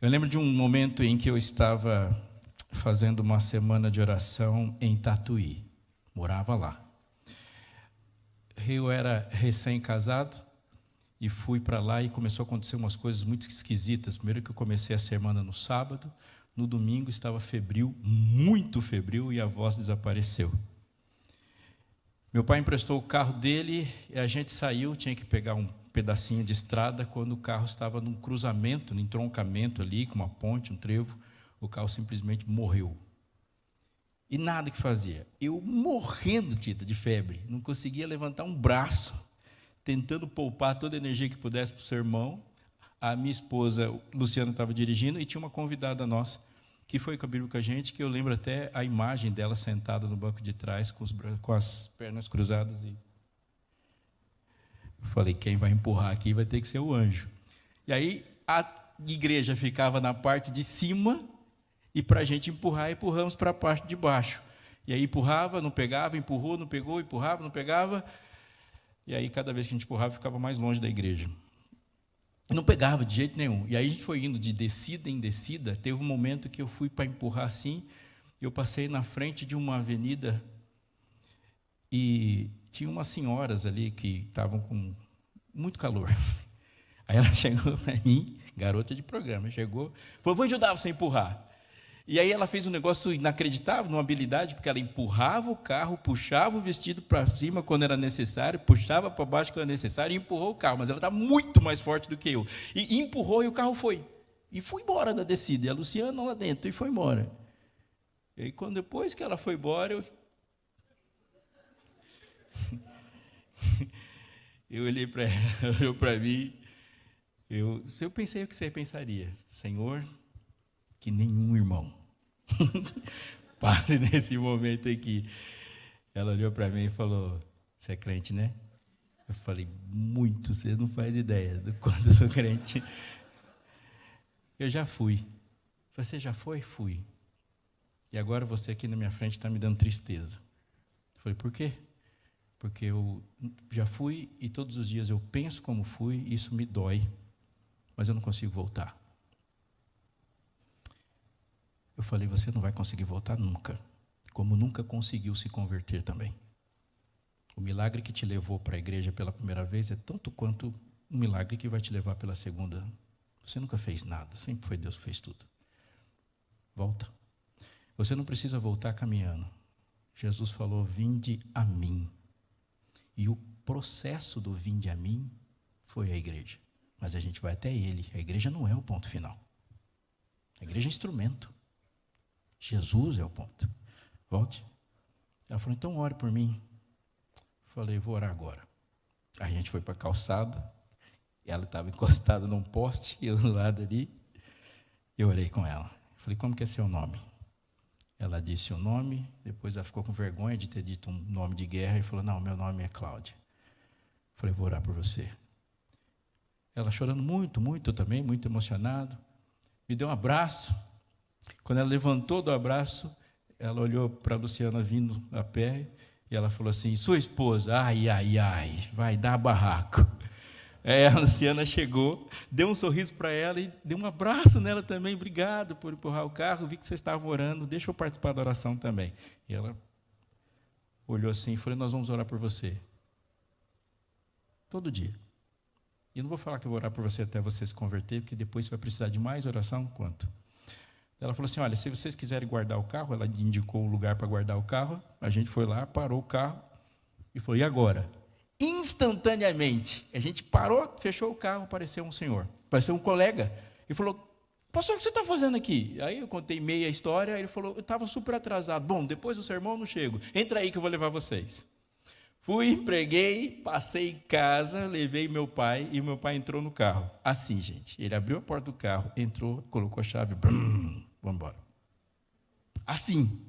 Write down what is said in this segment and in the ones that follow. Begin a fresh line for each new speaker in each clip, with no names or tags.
Eu lembro de um momento em que eu estava fazendo uma semana de oração em Tatuí. Morava lá. Eu era recém-casado e fui para lá e começou a acontecer umas coisas muito esquisitas. Primeiro que eu comecei a semana no sábado, no domingo estava febril, muito febril, e a voz desapareceu. Meu pai emprestou o carro dele e a gente saiu, tinha que pegar um pedacinho de estrada, quando o carro estava num cruzamento, num entroncamento ali, com uma ponte, um trevo, o carro simplesmente morreu. E nada que fazia. Eu morrendo, Tito, de febre, não conseguia levantar um braço, tentando poupar toda a energia que pudesse para o sermão. A minha esposa, Luciana, estava dirigindo e tinha uma convidada nossa, que foi com a Bíblia com a gente, que eu lembro até a imagem dela sentada no banco de trás, com as pernas cruzadas. E eu falei, quem vai empurrar aqui vai ter que ser o anjo. E aí a igreja ficava na parte de cima, e para a gente empurrar, empurramos para a parte de baixo. E aí empurrava, não pegava, empurrou, não pegou, empurrava, não pegava. E aí cada vez que a gente empurrava, ficava mais longe da igreja. Não pegava de jeito nenhum. E aí a gente foi indo de descida em descida. Teve um momento que eu fui para empurrar assim, eu passei na frente de uma avenida e tinha umas senhoras ali que estavam com muito calor. Aí ela chegou para mim, garota de programa, chegou, falou, vou ajudar você a empurrar. E aí ela fez um negócio inacreditável, uma habilidade, porque ela empurrava o carro, puxava o vestido para cima quando era necessário, puxava para baixo quando era necessário e empurrou o carro, mas ela está muito mais forte do que eu. E empurrou e o carro foi. E foi embora da descida, e a Luciana lá dentro, e foi embora. E aí, depois que ela foi embora, eu olhei para ela, olhou para mim, eu pensei o que você pensaria, Senhor, que nenhum irmão passe nesse momento em que ela olhou para mim e falou, você é crente, né? Eu falei, muito, você não faz ideia do quanto eu sou crente. Eu já fui. Você já foi? Fui. E agora você aqui na minha frente está me dando tristeza. Eu falei, por quê? Porque eu já fui e todos os dias eu penso como fui, e isso me dói, mas eu não consigo voltar. Eu falei, você não vai conseguir voltar nunca, como nunca conseguiu se converter também. O milagre que te levou para a igreja pela primeira vez é tanto quanto o milagre que vai te levar pela segunda. Você nunca fez nada, sempre foi Deus que fez tudo. Volta. Você não precisa voltar caminhando. Jesus falou, vinde a mim. E o processo do vinde a mim foi a igreja. Mas a gente vai até ele. A igreja não é o ponto final. A igreja é instrumento. Jesus é o ponto. Volte. Ela falou, então ore por mim. Falei, vou orar agora. A gente foi para a calçada, ela estava encostada num poste, eu do lado ali, eu orei com ela. Falei, como que é seu nome? Ela disse o nome, depois ela ficou com vergonha de ter dito um nome de guerra e falou, não, meu nome é Cláudia. Falei, vou orar por você. Ela chorando muito, muito também, muito emocionado, me deu um abraço. Quando ela levantou do abraço, ela olhou para a Luciana vindo a pé, e ela falou assim, sua esposa, ai, ai, ai, vai dar barraco. A Luciana chegou, deu um sorriso para ela e deu um abraço nela também, obrigado por empurrar o carro, vi que você estava orando, deixa eu participar da oração também. E ela olhou assim e falou, nós vamos orar por você. Todo dia. E não vou falar que eu vou orar por você até você se converter, porque depois você vai precisar de mais oração, quanto? Ela falou assim, olha, se vocês quiserem guardar o carro, ela indicou o lugar para guardar o carro, a gente foi lá, parou o carro, e falou, e agora? Instantaneamente, a gente parou, fechou o carro, apareceu um senhor, apareceu um colega, e falou, pastor, o que você está fazendo aqui? Aí eu contei meia história, ele falou, eu estava super atrasado, bom, depois do sermão eu não chego, entra aí que eu vou levar vocês. Fui, preguei, passei em casa, levei meu pai, e meu pai entrou no carro, assim gente, ele abriu a porta do carro, entrou, colocou a chave, vamos embora. Assim.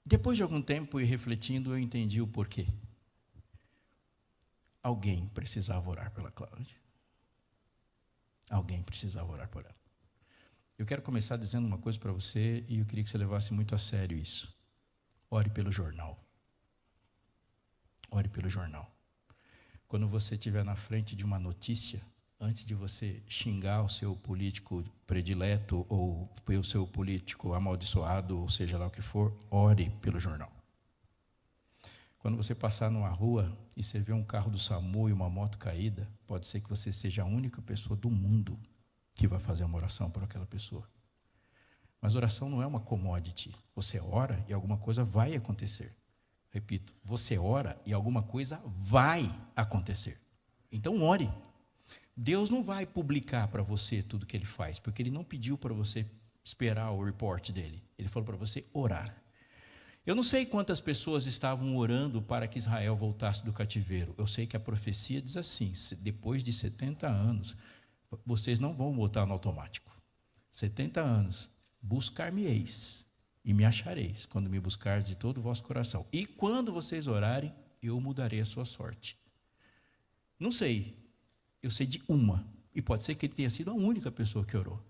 Depois de algum tempo e refletindo, eu entendi o porquê. Alguém precisava orar pela Cláudia. Alguém precisava orar por ela. Eu quero começar dizendo uma coisa para você, e eu queria que você levasse muito a sério isso. Ore pelo jornal. Ore pelo jornal. Quando você estiver na frente de uma notícia, antes de você xingar o seu político predileto ou o seu político amaldiçoado, ou seja lá o que for, ore pelo jornal. Quando você passar numa rua e você vê um carro do SAMU e uma moto caída, pode ser que você seja a única pessoa do mundo que vai fazer uma oração por aquela pessoa. Mas oração não é uma commodity. Você ora e alguma coisa vai acontecer. Repito, você ora e alguma coisa vai acontecer. Então ore. Deus não vai publicar para você tudo que Ele faz, porque Ele não pediu para você esperar o report dele. Ele falou para você orar. Eu não sei quantas pessoas estavam orando para que Israel voltasse do cativeiro. Eu sei que a profecia diz assim, depois de 70 anos, vocês não vão voltar no automático. 70 anos, buscar-me-eis e me achareis, quando me buscardes de todo o vosso coração. E quando vocês orarem, eu mudarei a sua sorte. Não sei, eu sei de uma, e pode ser que ele tenha sido a única pessoa que orou.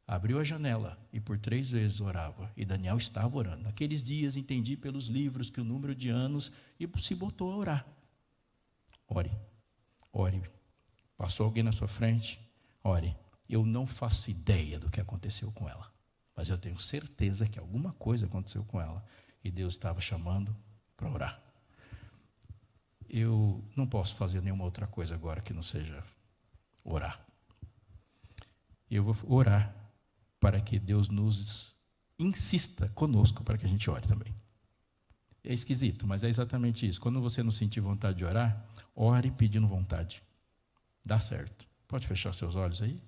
Abriu a janela e por 3 vezes orava, e Daniel estava orando. Naqueles dias entendi pelos livros que o número de anos, e se botou a orar. Ore, ore. Passou alguém na sua frente? Ore. Eu não faço ideia do que aconteceu com ela, mas eu tenho certeza que alguma coisa aconteceu com ela, e Deus estava chamando para orar. Eu não posso fazer nenhuma outra coisa agora que não seja orar. Eu vou orar para que Deus nos insista conosco para que a gente ore também. É esquisito, mas é exatamente isso. Quando você não sentir vontade de orar, ore pedindo vontade. Dá certo. Pode fechar seus olhos aí?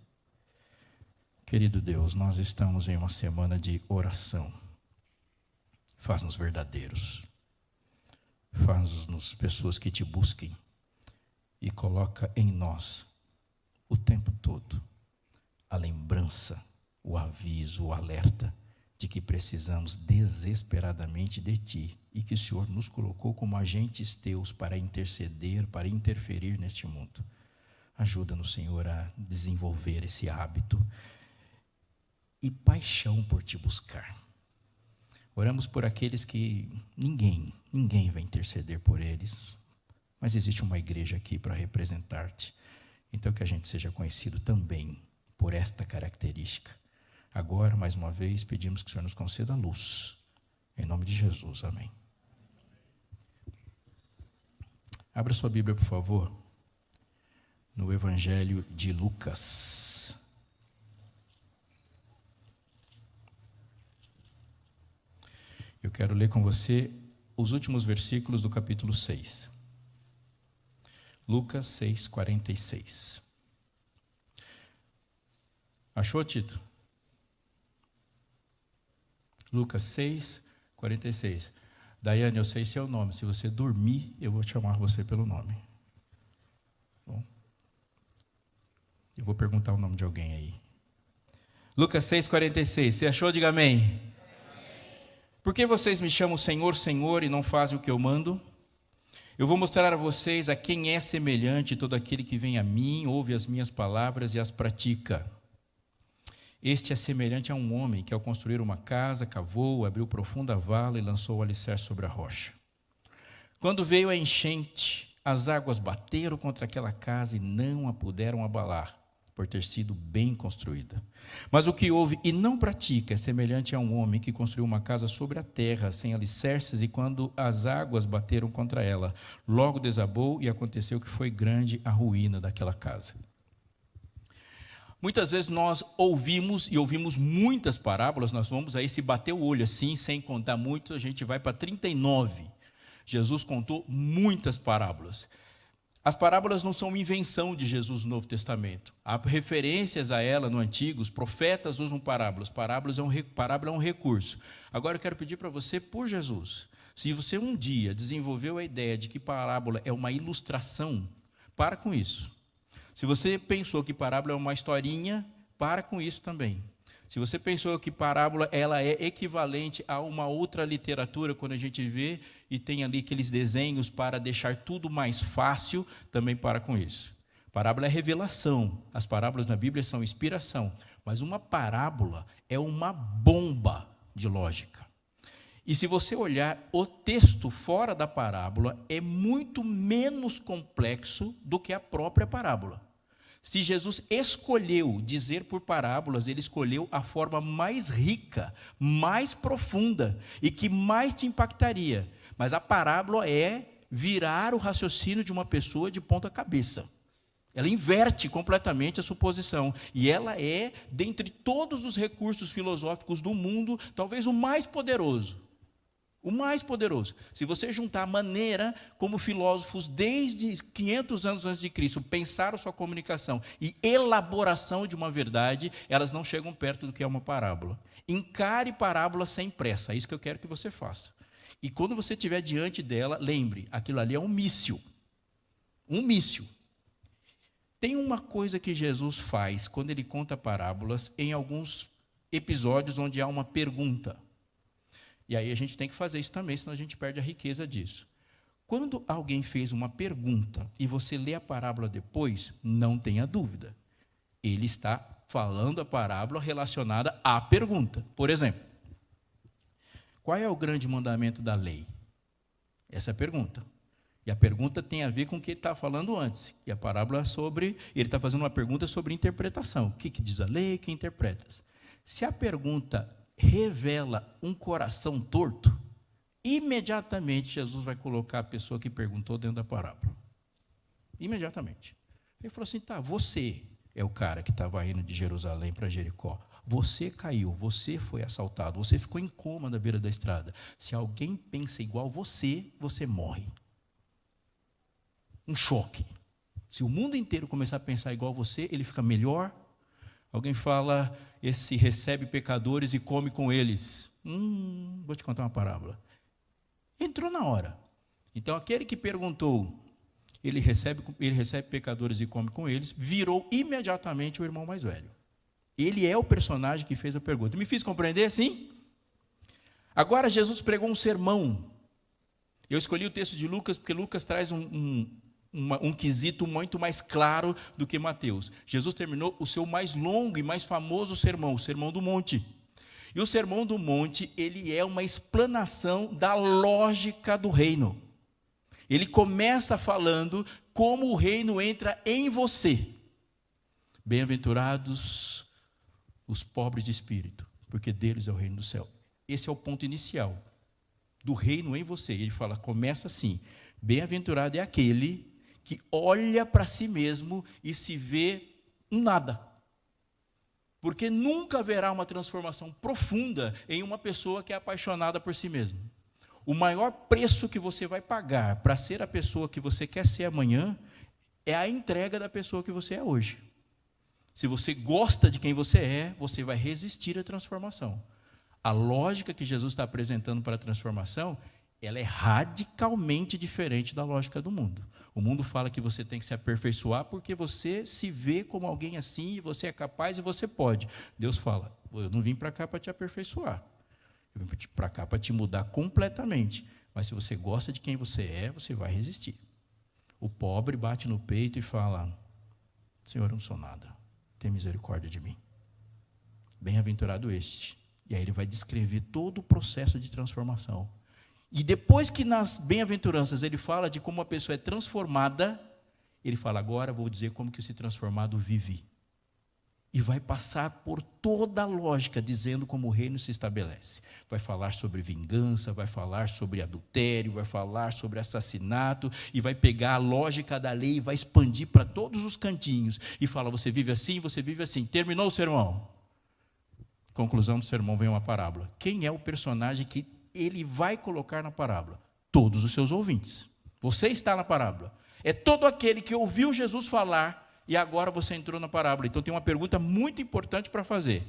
Querido Deus, nós estamos em uma semana de oração. Faz-nos verdadeiros. Faz-nos pessoas que te busquem e coloca em nós o tempo todo a lembrança, o aviso, o alerta de que precisamos desesperadamente de Ti e que o Senhor nos colocou como agentes Teus para interceder, para interferir neste mundo. Ajuda-nos, Senhor, a desenvolver esse hábito e paixão por Te buscar. Oramos por aqueles que ninguém vai interceder por eles, mas existe uma igreja aqui para representar-Te. Então que a gente seja conhecido também por esta característica. Agora, mais uma vez, pedimos que o Senhor nos conceda a luz. Em nome de Jesus, amém. Abra sua Bíblia, por favor, no Evangelho de Lucas. Eu quero ler com você os últimos versículos do capítulo 6. Lucas 6, 46. Achou, Tito? Lucas 6, 46. Daiane, eu sei seu nome. Se você dormir, eu vou chamar você pelo nome. Bom, eu vou perguntar o nome de alguém aí. Lucas 6, 46. Você achou? Diga amém. Por que vocês me chamam Senhor, Senhor e não fazem o que eu mando? Eu vou mostrar a vocês a quem é semelhante todo aquele que vem a mim, ouve as minhas palavras e as pratica. Este é semelhante a um homem que, ao construir uma casa, cavou, abriu profunda vala e lançou o alicerce sobre a rocha. Quando veio a enchente, as águas bateram contra aquela casa e não a puderam abalar, por ter sido bem construída. Mas o que ouve e não pratica é semelhante a um homem que construiu uma casa sobre a terra, sem alicerces, e quando as águas bateram contra ela, logo desabou e aconteceu que foi grande a ruína daquela casa. Muitas vezes nós ouvimos muitas parábolas, nós vamos aí se bater o olho assim, sem contar muito, a gente vai para 39. Jesus contou muitas parábolas. As parábolas não são uma invenção de Jesus no Novo Testamento. Há referências a ela no Antigo, os profetas usam parábolas. Parábola é um recurso. Agora eu quero pedir para você, por Jesus, se você um dia desenvolveu a ideia de que parábola é uma ilustração, para com isso. Se você pensou que parábola é uma historinha, para com isso também. Se você pensou que parábola ela é equivalente a uma outra literatura, quando a gente vê e tem ali aqueles desenhos para deixar tudo mais fácil, também para com isso. Parábola é revelação. As parábolas na Bíblia são inspiração. Mas uma parábola é uma bomba de lógica. E se você olhar o texto fora da parábola, é muito menos complexo do que a própria parábola. Se Jesus escolheu dizer por parábolas, ele escolheu a forma mais rica, mais profunda e que mais te impactaria. Mas a parábola é virar o raciocínio de uma pessoa de ponta cabeça. Ela inverte completamente a suposição. E ela é, dentre todos os recursos filosóficos do mundo, talvez o mais poderoso. O mais poderoso. Se você juntar a maneira como filósofos desde 500 anos antes de Cristo pensaram sua comunicação e elaboração de uma verdade, elas não chegam perto do que é uma parábola. Encare parábola sem pressa, é isso que eu quero que você faça. E quando você estiver diante dela, lembre, aquilo ali é um míssil. Um míssil. Tem uma coisa que Jesus faz quando ele conta parábolas em alguns episódios onde há uma pergunta. E aí a gente tem que fazer isso também, senão a gente perde a riqueza disso. Quando alguém fez uma pergunta e você lê a parábola depois, não tenha dúvida. Ele está falando a parábola relacionada à pergunta. Por exemplo, qual é o grande mandamento da lei? Essa é a pergunta. E a pergunta tem a ver com o que ele está falando antes. E a parábola é sobre... Ele está fazendo uma pergunta sobre interpretação. O que diz a lei? Que interpretas? Se a pergunta revela um coração torto, imediatamente Jesus vai colocar a pessoa que perguntou dentro da parábola. Imediatamente. Ele falou assim, tá, você é o cara que estava indo de Jerusalém para Jericó. Você caiu, você foi assaltado, você ficou em coma na beira da estrada. Se alguém pensa igual você, você morre. Um choque. Se o mundo inteiro começar a pensar igual você, ele fica melhor. Alguém fala, esse recebe pecadores e come com eles. Vou te contar uma parábola. Entrou na hora. Então, aquele que perguntou, ele recebe pecadores e come com eles, virou imediatamente o irmão mais velho. Ele é o personagem que fez a pergunta. Me fiz compreender, sim? Agora, Jesus pregou um sermão. Eu escolhi o texto de Lucas, porque Lucas traz um quesito muito mais claro do que Mateus. Jesus terminou o seu mais longo e mais famoso sermão, o Sermão do Monte. E o Sermão do Monte, ele é uma explanação da lógica do reino. Ele começa falando como o reino entra em você. Bem-aventurados os pobres de espírito, porque deles é o reino do céu. Esse é o ponto inicial do reino em você. Ele fala, começa assim, bem-aventurado é aquele que olha para si mesmo e se vê um nada. Porque nunca haverá uma transformação profunda em uma pessoa que é apaixonada por si mesma. O maior preço que você vai pagar para ser a pessoa que você quer ser amanhã é a entrega da pessoa que você é hoje. Se você gosta de quem você é, você vai resistir à transformação. A lógica que Jesus está apresentando para a transformação, ela é radicalmente diferente da lógica do mundo. O mundo fala que você tem que se aperfeiçoar porque você se vê como alguém assim, e você é capaz e você pode. Deus fala, eu não vim para cá para te aperfeiçoar. Eu vim para cá para te mudar completamente. Mas se você gosta de quem você é, você vai resistir. O pobre bate no peito e fala, Senhor, eu não sou nada. Tem misericórdia de mim. Bem-aventurado este. E aí ele vai descrever todo o processo de transformação. E depois que nas bem-aventuranças ele fala de como a pessoa é transformada, ele fala, agora vou dizer como que esse transformado vive. E vai passar por toda a lógica, dizendo como o reino se estabelece. Vai falar sobre vingança, vai falar sobre adultério, vai falar sobre assassinato, e vai pegar a lógica da lei e vai expandir para todos os cantinhos. E fala, você vive assim, você vive assim. Terminou o sermão. Conclusão do sermão, vem uma parábola. Quem é o personagem que ele vai colocar na parábola? Todos os seus ouvintes. Você está na parábola. É todo aquele que ouviu Jesus falar e agora você entrou na parábola. Então tem uma pergunta muito importante para fazer.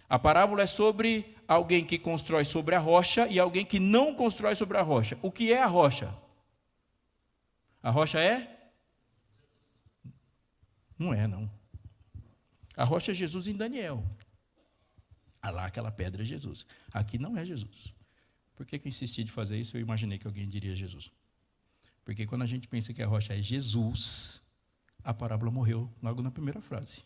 A parábola é sobre alguém que constrói sobre a rocha e alguém que não constrói sobre a rocha. O que é a rocha? A rocha é? Não é, não. A rocha é Jesus em Daniel. Lá aquela pedra é Jesus. Aqui não é Jesus. Por que eu insisti de fazer isso? Eu imaginei que alguém diria Jesus. Porque quando a gente pensa que a rocha é Jesus, a parábola morreu logo na primeira frase.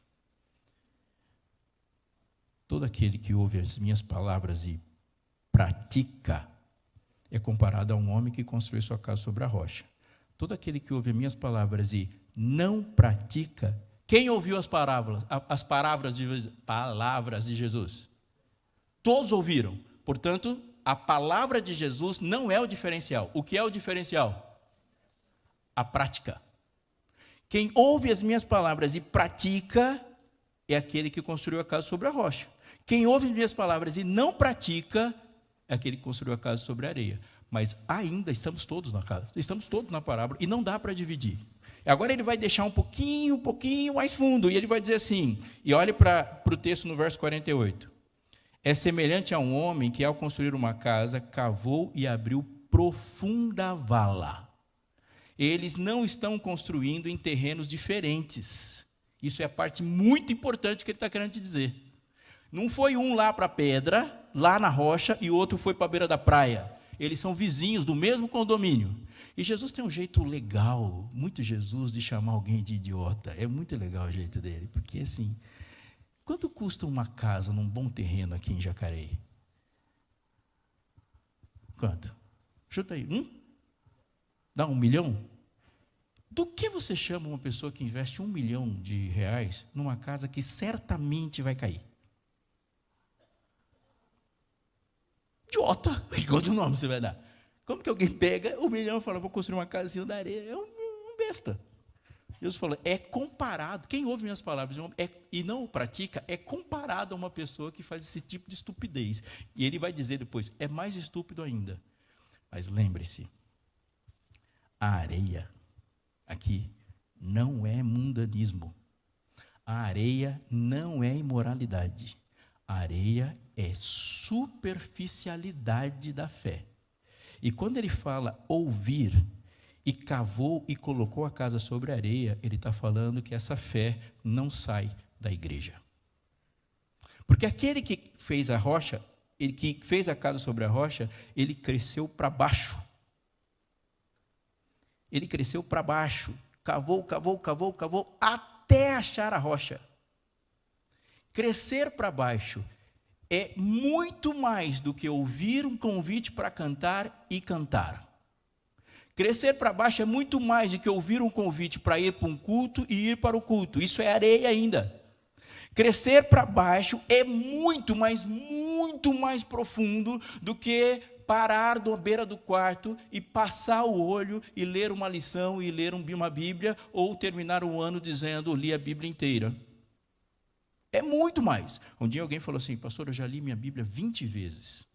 Todo aquele que ouve as minhas palavras e pratica é comparado a um homem que construiu sua casa sobre a rocha. Todo aquele que ouve as minhas palavras e não pratica Quem ouviu as palavras de Jesus? Todos ouviram. Portanto, a palavra de Jesus não é o diferencial. O que é o diferencial? A prática. Quem ouve as minhas palavras e pratica é aquele que construiu a casa sobre a rocha. Quem ouve as minhas palavras e não pratica é aquele que construiu a casa sobre a areia. Mas ainda estamos todos na casa, estamos todos na parábola e não dá para dividir. Agora ele vai deixar um pouquinho mais fundo, e ele vai dizer assim, e olhe para o texto no verso 48. É semelhante a um homem que, ao construir uma casa, cavou e abriu profunda vala. Eles não estão construindo em terrenos diferentes. Isso é a parte muito importante que ele está querendo te dizer. Não foi um lá para a pedra, lá na rocha, e o outro foi para a beira da praia. Eles são vizinhos do mesmo condomínio. E Jesus tem um jeito legal, muito Jesus, de chamar alguém de idiota. É muito legal o jeito dele, porque assim, quanto custa uma casa num bom terreno aqui em Jacareí? Quanto? Chuta aí. Dá 1 milhão? Do que você chama uma pessoa que investe 1 milhão de reais numa casa que certamente vai cair? Idiota! Quanto nome você vai dar? Como que alguém pega 1 milhão e fala, vou construir uma casa em cima da areia? É um besta. Jesus falou, é comparado, quem ouve minhas palavras e não o pratica, é comparado a uma pessoa que faz esse tipo de estupidez. E ele vai dizer depois, é mais estúpido ainda. Mas lembre-se, a areia aqui não é mundanismo. A areia não é imoralidade. A areia é superficialidade da fé. E quando ele fala ouvir, e cavou e colocou a casa sobre a areia, ele está falando que essa fé não sai da igreja. Porque aquele que fez a rocha, ele que fez a casa sobre a rocha, ele cresceu para baixo. Ele cresceu para baixo, cavou, até achar a rocha. Crescer para baixo é muito mais do que ouvir um convite para cantar e cantar. Crescer para baixo é muito mais do que ouvir um convite para ir para um culto e ir para o culto. Isso é areia ainda. Crescer para baixo é muito mais profundo do que parar na beira do quarto e passar o olho e ler uma lição e ler uma Bíblia, ou terminar o ano dizendo, li a Bíblia inteira. É muito mais. Um dia alguém falou assim, pastor, eu já li minha Bíblia 20 vezes.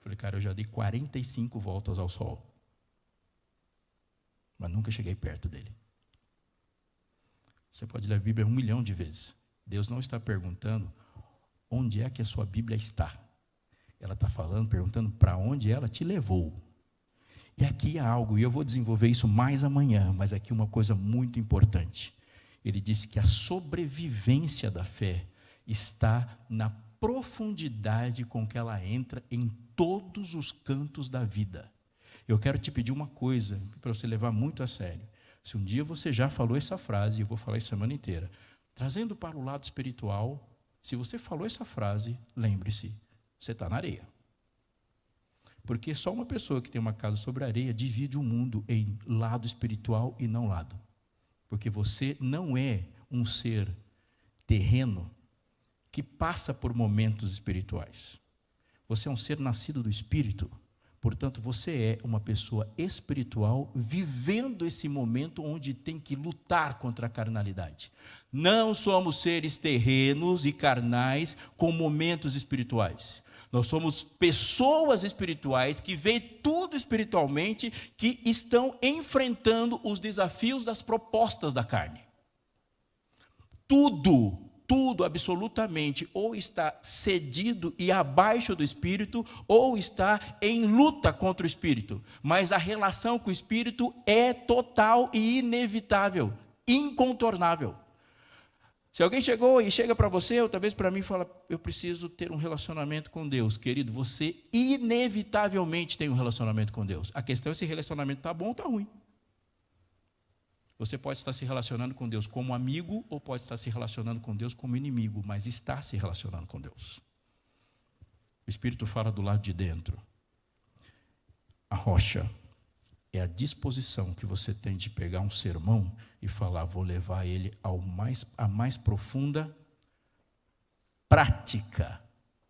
Falei, cara, eu já dei 45 voltas ao sol. Mas nunca cheguei perto dele. Você pode ler a Bíblia 1 milhão de vezes. Deus não está perguntando onde é que a sua Bíblia está. Ela está perguntando para onde ela te levou. E aqui há algo, e eu vou desenvolver isso mais amanhã, mas aqui uma coisa muito importante. Ele disse que a sobrevivência da fé está na profundidade com que ela entra em todos os cantos da vida. Eu quero te pedir uma coisa, para você levar muito a sério. Se um dia você já falou essa frase, eu vou falar isso a semana inteira, trazendo para o lado espiritual, se você falou essa frase, lembre-se, você está na areia. Porque só uma pessoa que tem uma casa sobre a areia divide o mundo em lado espiritual e não lado. Porque você não é um ser terreno que passa por momentos espirituais. Você é um ser nascido do Espírito, portanto, você é uma pessoa espiritual vivendo esse momento onde tem que lutar contra a carnalidade. Não somos seres terrenos e carnais com momentos espirituais. Nós somos pessoas espirituais que veem tudo espiritualmente, que estão enfrentando os desafios das propostas da carne. Tudo absolutamente, ou está cedido e abaixo do Espírito, ou está em luta contra o Espírito. Mas a relação com o Espírito é total e inevitável, incontornável. Se alguém chega para você, ou talvez para mim, e fala, eu preciso ter um relacionamento com Deus. Querido, você inevitavelmente tem um relacionamento com Deus. A questão é se esse relacionamento está bom ou está ruim. Você pode estar se relacionando com Deus como amigo, ou pode estar se relacionando com Deus como inimigo, mas está se relacionando com Deus. O Espírito fala do lado de dentro. A rocha é a disposição que você tem de pegar um sermão e falar, vou levar ele à mais profunda prática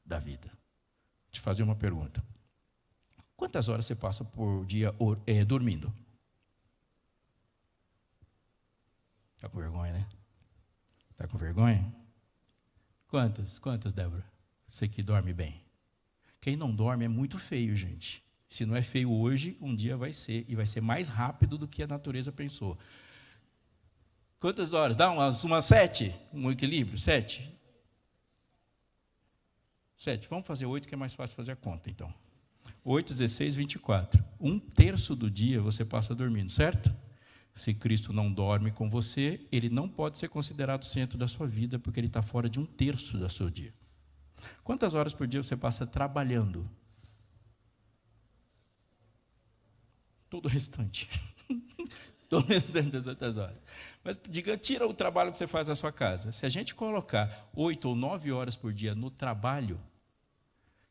da vida. Vou te fazer uma pergunta. Quantas horas você passa por dia dormindo? Está com vergonha, né? Está com vergonha? Quantas, Débora? Você que dorme bem. Quem não dorme é muito feio, gente. Se não é feio hoje, um dia vai ser, e vai ser mais rápido do que a natureza pensou. Quantas horas? Dá umas 7? Um equilíbrio? 7? 7. Vamos fazer 8, que é mais fácil fazer a conta, então. 8, 16, 24. 1/3 do dia você passa dormindo, certo? Se Cristo não dorme com você, ele não pode ser considerado o centro da sua vida, porque ele está fora de 1/3 do seu dia. Quantas horas por dia você passa trabalhando? Todo o restante. Todo o restante das outras horas. Mas diga, tira o trabalho que você faz na sua casa. Se a gente colocar 8 ou 9 horas por dia no trabalho,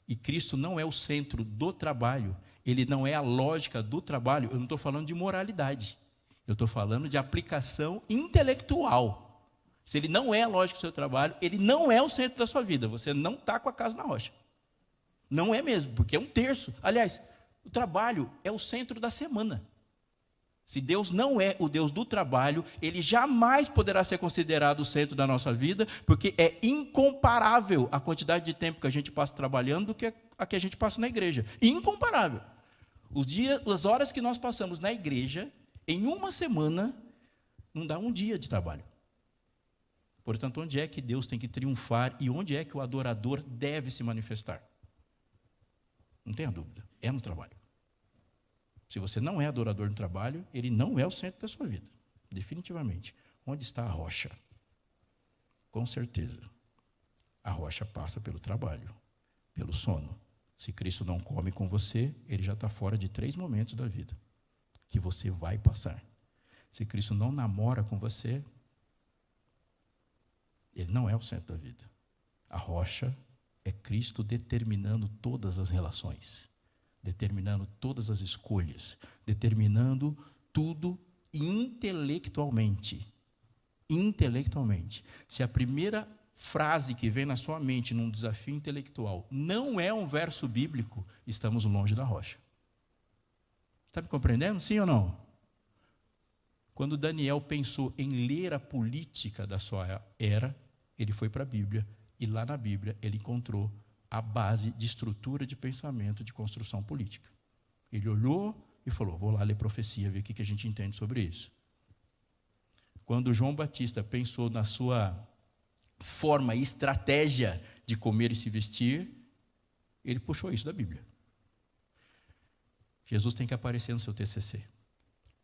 e Cristo não é o centro do trabalho, ele não é a lógica do trabalho, eu não estou falando de moralidade, eu estou falando de aplicação intelectual. Se ele não é a lógica do seu trabalho, ele não é o centro da sua vida, você não está com a casa na rocha. Não é mesmo, porque é 1/3. Aliás, o trabalho é o centro da semana. Se Deus não é o Deus do trabalho, ele jamais poderá ser considerado o centro da nossa vida, porque é incomparável a quantidade de tempo que a gente passa trabalhando do que a que a gente passa na igreja. Incomparável. As horas que nós passamos na igreja, em uma semana, não dá um dia de trabalho. Portanto, onde é que Deus tem que triunfar e onde é que o adorador deve se manifestar? Não tenha dúvida, é no trabalho. Se você não é adorador no trabalho, ele não é o centro da sua vida, definitivamente. Onde está a rocha? Com certeza, a rocha passa pelo trabalho, pelo sono. Se Cristo não come com você, ele já está fora de 3 momentos da vida que você vai passar. Se Cristo não namora com você, ele não é o centro da vida. A rocha é Cristo determinando todas as relações, determinando todas as escolhas, determinando tudo intelectualmente. Intelectualmente. Se a primeira frase que vem na sua mente num desafio intelectual não é um verso bíblico, estamos longe da rocha. Está me compreendendo? Sim ou não? Quando Daniel pensou em ler a política da sua era, ele foi para a Bíblia, e lá na Bíblia ele encontrou a base de estrutura de pensamento de construção política. Ele olhou e falou, vou lá ler profecia, ver o que a gente entende sobre isso. Quando João Batista pensou na sua forma e estratégia de comer e se vestir, ele puxou isso da Bíblia. Jesus tem que aparecer no seu TCC.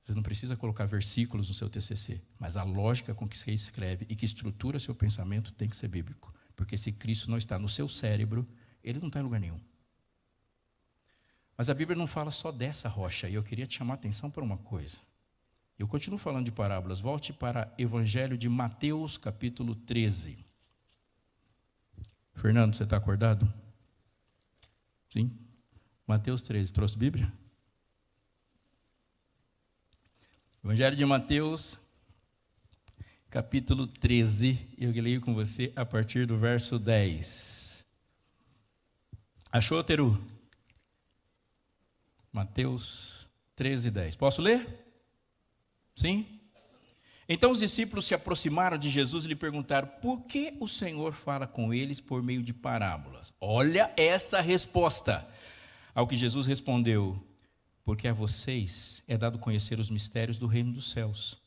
Você não precisa colocar versículos no seu TCC, mas a lógica com que você escreve e que estrutura seu pensamento tem que ser bíblico. Porque se Cristo não está no seu cérebro, ele não está em lugar nenhum. Mas a Bíblia não fala só dessa rocha, e eu queria te chamar a atenção para uma coisa. Eu continuo falando de parábolas. Volte para Evangelho de Mateus, capítulo 13. Fernando, você está acordado? Sim? Mateus 13. Trouxe Bíblia? Evangelho de Mateus, capítulo 13. Eu leio com você a partir do verso 10. Achou, Teru? Mateus 13, 10. Posso ler? Sim? Então os discípulos se aproximaram de Jesus e lhe perguntaram, por que o Senhor fala com eles por meio de parábolas? Olha essa resposta. Ao que Jesus respondeu, porque a vocês é dado conhecer os mistérios do reino dos céus,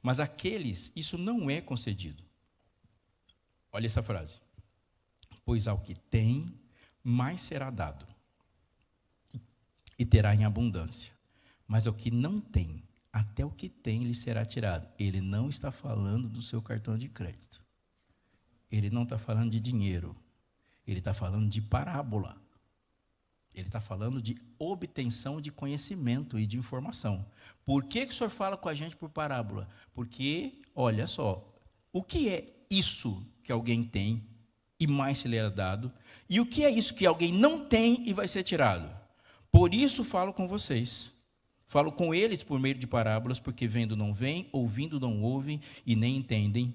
mas àqueles isso não é concedido. Olha essa frase. Pois ao que tem, mais será dado, e terá em abundância. Mas ao que não tem, até o que tem lhe será tirado. Ele não está falando do seu cartão de crédito. Ele não está falando de dinheiro. Ele está falando de parábola. Ele está falando de obtenção de conhecimento e de informação. Por que o Senhor fala com a gente por parábola? Porque, olha só, o que é isso que alguém tem e mais se lhe é dado? E o que é isso que alguém não tem e vai ser tirado? Por isso falo com vocês. Falo com eles por meio de parábolas, porque vendo não veem, ouvindo não ouvem e nem entendem.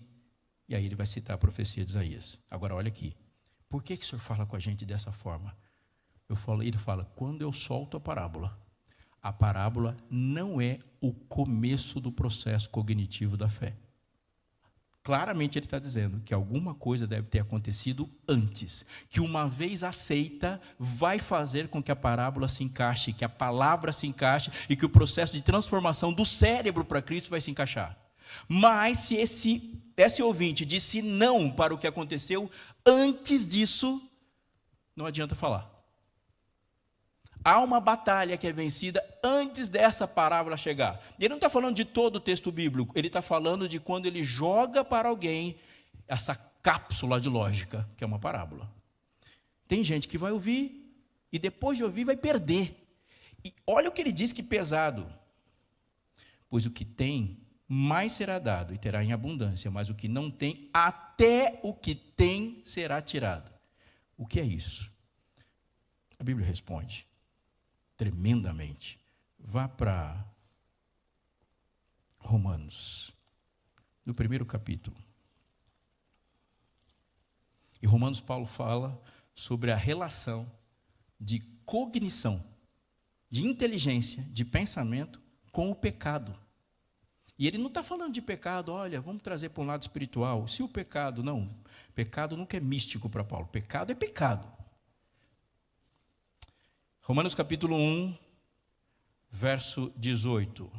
E aí ele vai citar a profecia de Isaías. Agora olha aqui. Por que o Senhor fala com a gente dessa forma? Ele fala, quando eu solto a parábola não é o começo do processo cognitivo da fé. Claramente ele está dizendo que alguma coisa deve ter acontecido antes, que uma vez aceita, vai fazer com que a parábola se encaixe, que a palavra se encaixe e que o processo de transformação do cérebro para Cristo vai se encaixar. Mas se esse ouvinte disse não para o que aconteceu antes disso, não adianta falar. Há uma batalha que é vencida antes dessa parábola chegar. Ele não está falando de todo o texto bíblico, ele está falando de quando ele joga para alguém essa cápsula de lógica, que é uma parábola. Tem gente que vai ouvir e depois de ouvir vai perder. E olha o que ele diz que pesado. Pois o que tem, mais será dado e terá em abundância, mas o que não tem, até o que tem será tirado. O que é isso? A Bíblia responde tremendamente. Vá para Romanos, no primeiro capítulo. E Romanos, Paulo fala sobre a relação de cognição, de inteligência, de pensamento com o pecado. E ele não está falando de pecado, olha, vamos trazer para um lado espiritual. Se o pecado, não, pecado nunca é místico para Paulo, pecado é pecado. Romanos capítulo 1, verso 18.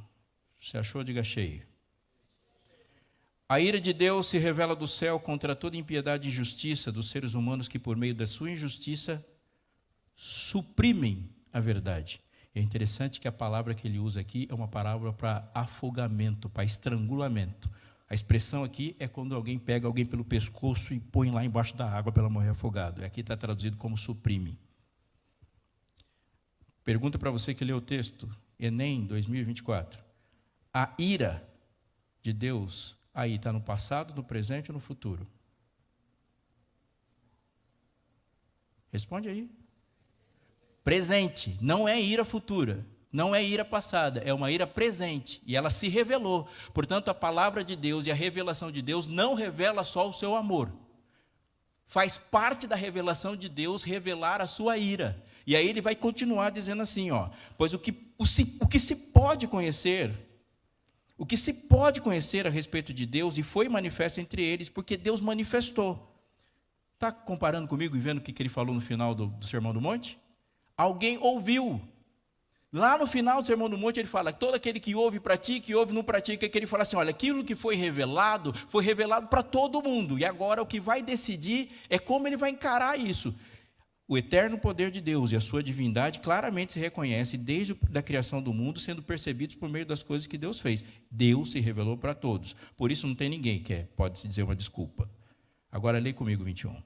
Você achou? Diga cheio. A ira de Deus se revela do céu contra toda impiedade e injustiça dos seres humanos que, por meio da sua injustiça, suprimem a verdade. É interessante que a palavra que ele usa aqui é uma palavra para afogamento, para estrangulamento. A expressão aqui é quando alguém pega alguém pelo pescoço e põe lá embaixo da água para ela morrer afogado. Aqui está traduzido como suprime. Pergunta para você que leu o texto, Enem 2024. A ira de Deus aí está no passado, no presente ou no futuro? Responde aí. Presente, não é ira futura, não é ira passada, é uma ira presente, e ela se revelou. Portanto, a palavra de Deus e a revelação de Deus não revela só o seu amor. Faz parte da revelação de Deus revelar a sua ira. E aí ele vai continuar dizendo assim, ó, pois o que se pode conhecer a respeito de Deus, e foi manifesto entre eles, porque Deus manifestou. Está comparando comigo e vendo o que ele falou no final do Sermão do Monte? Alguém ouviu. Lá no final do Sermão do Monte ele fala, todo aquele que ouve pratica, e ouve não pratica, que ele fala assim, olha, aquilo que foi revelado para todo mundo, e agora o que vai decidir é como ele vai encarar isso. O eterno poder de Deus e a sua divindade claramente se reconhece desde a criação do mundo, sendo percebidos por meio das coisas que Deus fez. Deus se revelou para todos. Por isso não tem ninguém que pode-se dizer uma desculpa. Agora lê comigo 21.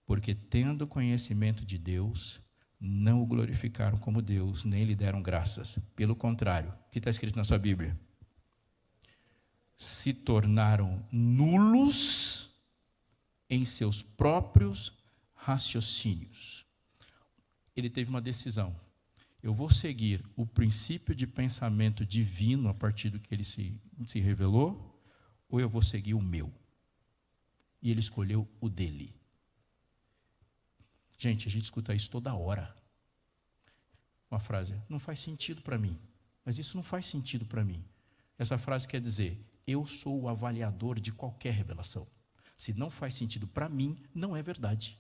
Porque tendo conhecimento de Deus, não o glorificaram como Deus, nem lhe deram graças. Pelo contrário, o que está escrito na sua Bíblia? Se tornaram nulos em seus próprios raciocínios. Ele teve uma decisão. Eu vou seguir o princípio de pensamento divino a partir do que ele se revelou, ou eu vou seguir o meu? E ele escolheu o dele. Gente, a gente escuta isso toda hora. Uma frase, não faz sentido para mim. Mas isso não faz sentido para mim. Essa frase quer dizer, eu sou o avaliador de qualquer revelação. Se não faz sentido para mim, não é verdade.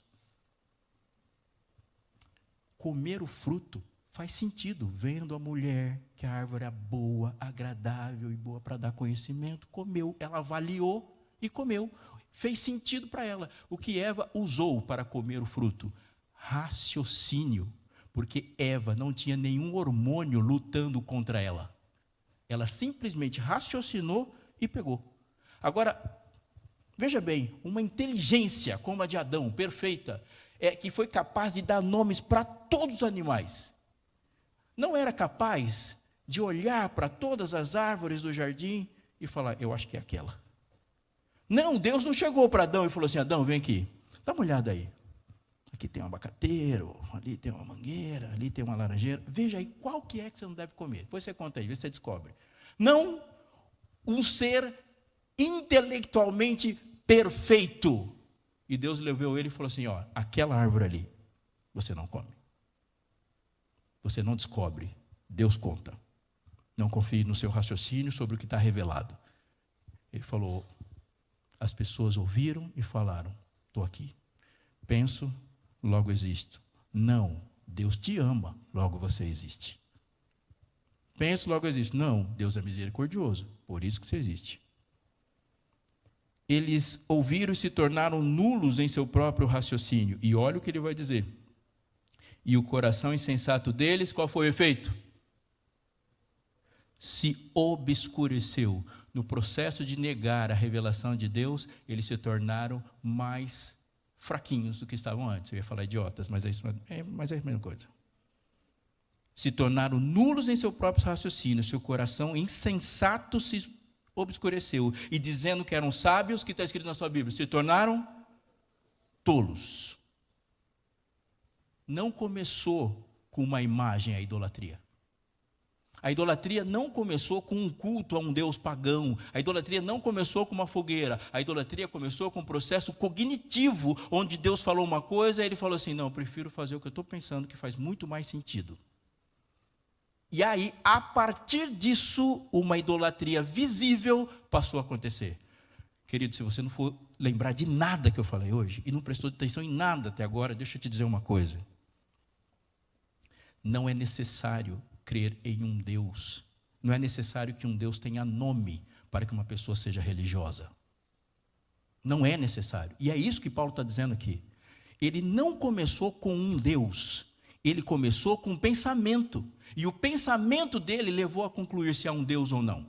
Comer o fruto faz sentido, vendo a mulher que a árvore é boa, agradável e boa para dar conhecimento, comeu, ela avaliou e comeu, fez sentido para ela. O que Eva usou para comer o fruto? Raciocínio, porque Eva não tinha nenhum hormônio lutando contra ela. Ela simplesmente raciocinou e pegou. Agora, veja bem, uma inteligência como a de Adão, perfeita, que foi capaz de dar nomes para todos os animais, não era capaz de olhar para todas as árvores do jardim e falar, eu acho que é aquela. Não, Deus não chegou para Adão e falou assim, Adão, vem aqui, dá uma olhada aí. Aqui tem um abacateiro, ali tem uma mangueira, ali tem uma laranjeira. Veja aí qual que é que você não deve comer. Depois você conta aí, vê se você descobre. Não um ser intelectualmente perfeito. E Deus levou ele e falou assim, ó, aquela árvore ali, você não come. Você não descobre, Deus conta. Não confie no seu raciocínio sobre o que está revelado. Ele falou, as pessoas ouviram e falaram, estou aqui. Penso, logo existo. Não, Deus te ama, logo você existe. Penso, logo existe. Não, Deus é misericordioso, por isso que você existe. Eles ouviram e se tornaram nulos em seu próprio raciocínio. E olha o que ele vai dizer. E o coração insensato deles, qual foi o efeito? Se obscureceu. No processo de negar a revelação de Deus, eles se tornaram mais fraquinhos do que estavam antes. Eu ia falar idiotas, mas é a mesma coisa. Se tornaram nulos em seu próprio raciocínio, seu coração insensato se obscureceu. E dizendo que eram sábios, que está escrito na sua Bíblia, se tornaram tolos. Não começou com uma imagem a idolatria. A idolatria não começou com um culto a um Deus pagão. A idolatria não começou com uma fogueira. A idolatria começou com um processo cognitivo, onde Deus falou uma coisa e ele falou assim, não, eu prefiro fazer o que eu estou pensando, que faz muito mais sentido. E aí, a partir disso, uma idolatria visível passou a acontecer. Querido, se você não for lembrar de nada que eu falei hoje, e não prestou atenção em nada até agora, deixa eu te dizer uma coisa. Não é necessário crer em um Deus. Não é necessário que um Deus tenha nome para que uma pessoa seja religiosa. Não é necessário. E é isso que Paulo está dizendo aqui. Ele não começou com um Deus. Ele começou com um pensamento. E o pensamento dele levou a concluir se há um Deus ou não.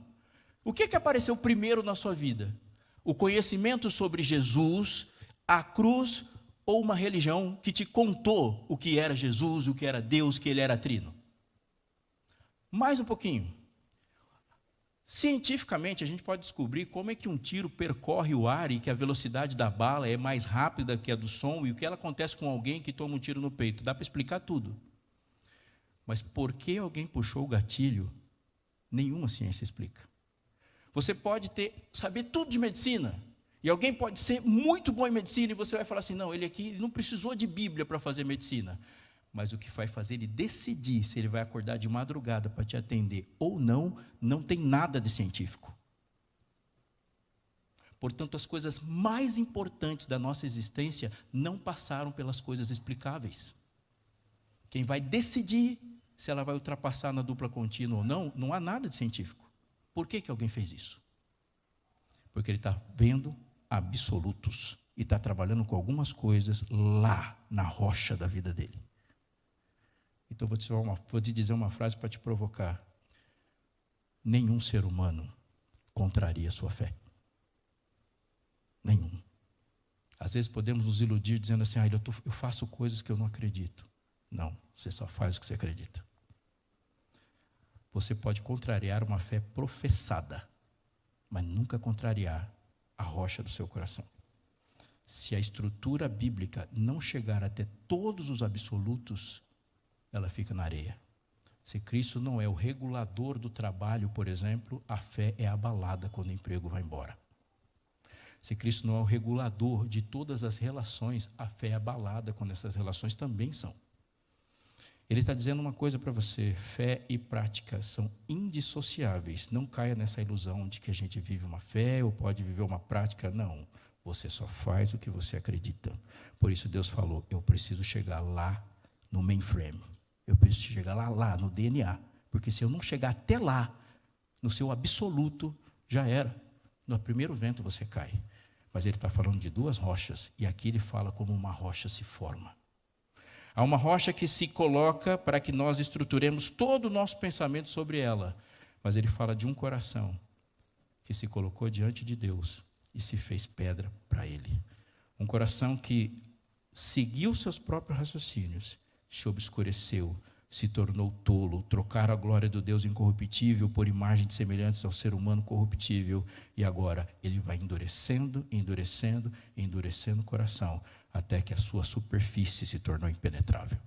O que apareceu primeiro na sua vida? O conhecimento sobre Jesus, a cruz ou uma religião que te contou o que era Jesus, o que era Deus, que ele era trino? Mais um pouquinho. Cientificamente, a gente pode descobrir como é que um tiro percorre o ar e que a velocidade da bala é mais rápida que a do som e o que acontece com alguém que toma um tiro no peito. Dá para explicar tudo. Mas por que alguém puxou o gatilho? Nenhuma ciência explica. Você pode saber tudo de medicina e alguém pode ser muito bom em medicina e você vai falar assim, não, ele aqui não precisou de Bíblia para fazer medicina. Mas o que vai fazer ele decidir se ele vai acordar de madrugada para te atender ou não, não tem nada de científico. Portanto, as coisas mais importantes da nossa existência não passaram pelas coisas explicáveis. Quem vai decidir se ela vai ultrapassar na dupla contínua ou não, não há nada de científico. Por que alguém fez isso? Porque ele está vendo absolutos e está trabalhando com algumas coisas lá na rocha da vida dele. Então, vou te dizer uma frase para te provocar. Nenhum ser humano contraria a sua fé. Nenhum. Às vezes podemos nos iludir dizendo assim, eu faço coisas que eu não acredito. Não, você só faz o que você acredita. Você pode contrariar uma fé professada, mas nunca contrariar a rocha do seu coração. Se a estrutura bíblica não chegar até todos os absolutos, ela fica na areia. Se Cristo não é o regulador do trabalho, por exemplo, a fé é abalada quando o emprego vai embora. Se Cristo não é o regulador de todas as relações, a fé é abalada quando essas relações também são. Ele está dizendo uma coisa para você, fé e prática são indissociáveis. Não caia nessa ilusão de que a gente vive uma fé ou pode viver uma prática. Não, você só faz o que você acredita. Por isso Deus falou, eu preciso chegar lá no mainframe. Eu preciso chegar lá no DNA, porque se eu não chegar até lá, no seu absoluto, já era. No primeiro vento você cai. Mas ele está falando de duas rochas, e aqui ele fala como uma rocha se forma. Há uma rocha que se coloca para que nós estruturemos todo o nosso pensamento sobre ela. Mas ele fala de um coração que se colocou diante de Deus e se fez pedra para ele. Um coração que seguiu seus próprios raciocínios, se obscureceu, se tornou tolo, trocaram a glória do Deus incorruptível por imagem de semelhança ao ser humano corruptível, e agora ele vai endurecendo, endurecendo, endurecendo o coração, até que a sua superfície se tornou impenetrável.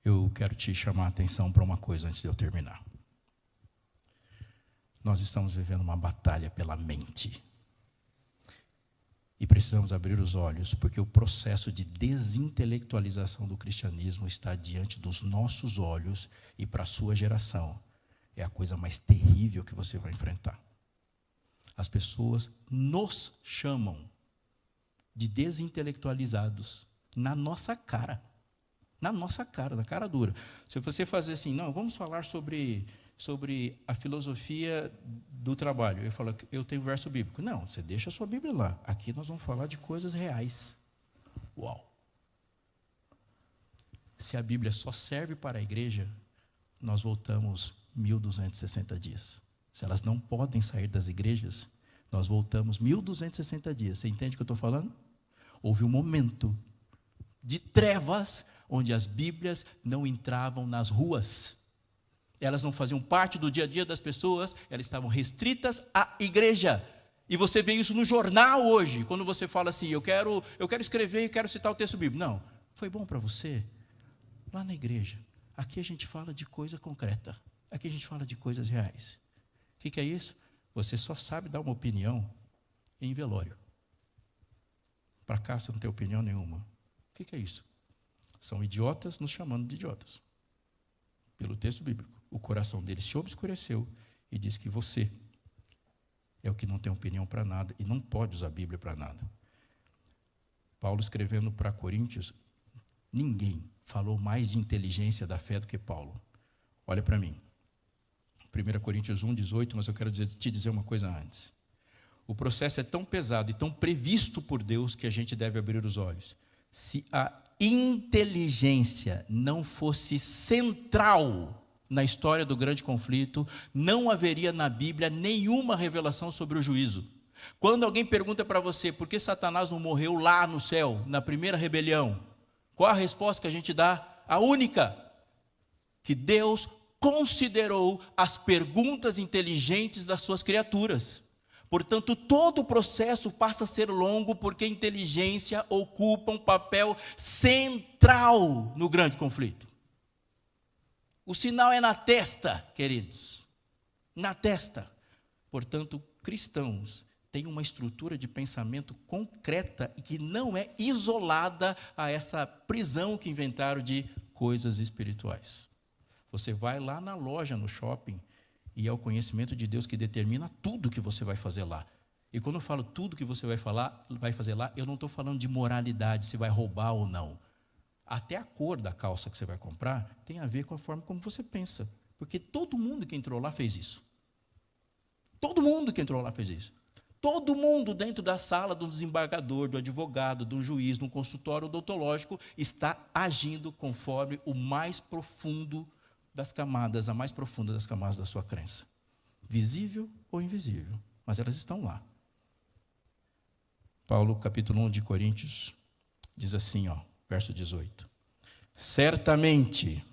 Eu quero te chamar a atenção para uma coisa antes de eu terminar. Nós estamos vivendo uma batalha pela mente. E precisamos abrir os olhos, porque o processo de desintelectualização do cristianismo está diante dos nossos olhos, e para a sua geração é a coisa mais terrível que você vai enfrentar. As pessoas nos chamam de desintelectualizados na nossa cara. Na nossa cara, na cara dura. Se você fazer assim, não, vamos falar sobre a filosofia do trabalho. Eu falo, eu tenho verso bíblico. Não, você deixa a sua Bíblia lá. Aqui nós vamos falar de coisas reais. Uau! Se a Bíblia só serve para a igreja, nós voltamos 1260 dias. Se elas não podem sair das igrejas, nós voltamos 1260 dias. Você entende o que eu estou falando? Houve um momento de trevas, onde as Bíblias não entravam nas ruas. Elas não faziam parte do dia a dia das pessoas, elas estavam restritas à igreja. E você vê isso no jornal hoje, quando você fala assim, eu quero escrever e quero citar o texto bíblico. Não, foi bom para você? Lá na igreja. Aqui a gente fala de coisa concreta. Aqui a gente fala de coisas reais. O que é isso? Você só sabe dar uma opinião em velório. Para cá você não tem opinião nenhuma. O que é isso? São idiotas nos chamando de idiotas. Pelo texto bíblico. O coração deles se obscureceu e diz que você é o que não tem opinião para nada e não pode usar a Bíblia para nada. Paulo escrevendo para Coríntios, ninguém falou mais de inteligência da fé do que Paulo. Olha para mim. 1 Coríntios 1:18, mas eu quero te dizer uma coisa antes. O processo é tão pesado e tão previsto por Deus que a gente deve abrir os olhos. Se a inteligência não fosse central na história do grande conflito, não haveria na Bíblia nenhuma revelação sobre o juízo. Quando alguém pergunta para você por que Satanás não morreu lá no céu, na primeira rebelião, qual a resposta que a gente dá? A única, que Deus considerou as perguntas inteligentes das suas criaturas. Portanto, todo o processo passa a ser longo, porque a inteligência ocupa um papel central no grande conflito. O sinal é na testa, queridos. Na testa. Portanto, cristãos têm uma estrutura de pensamento concreta e que não é isolada a essa prisão que inventaram de coisas espirituais. Você vai lá na loja, no shopping, e é o conhecimento de Deus que determina tudo que você vai fazer lá. E quando eu falo tudo que você vai fazer lá, eu não estou falando de moralidade, se vai roubar ou não. Até a cor da calça que você vai comprar tem a ver com a forma como você pensa. Porque todo mundo que entrou lá fez isso. Todo mundo que entrou lá fez isso. Todo mundo dentro da sala do desembargador, do advogado, do juiz, no consultório odontológico, está agindo conforme o mais profundo das camadas, a mais profunda das camadas da sua crença. Visível ou invisível, mas elas estão lá. Paulo, capítulo 1 de Coríntios, diz assim, verso 18. Certamente,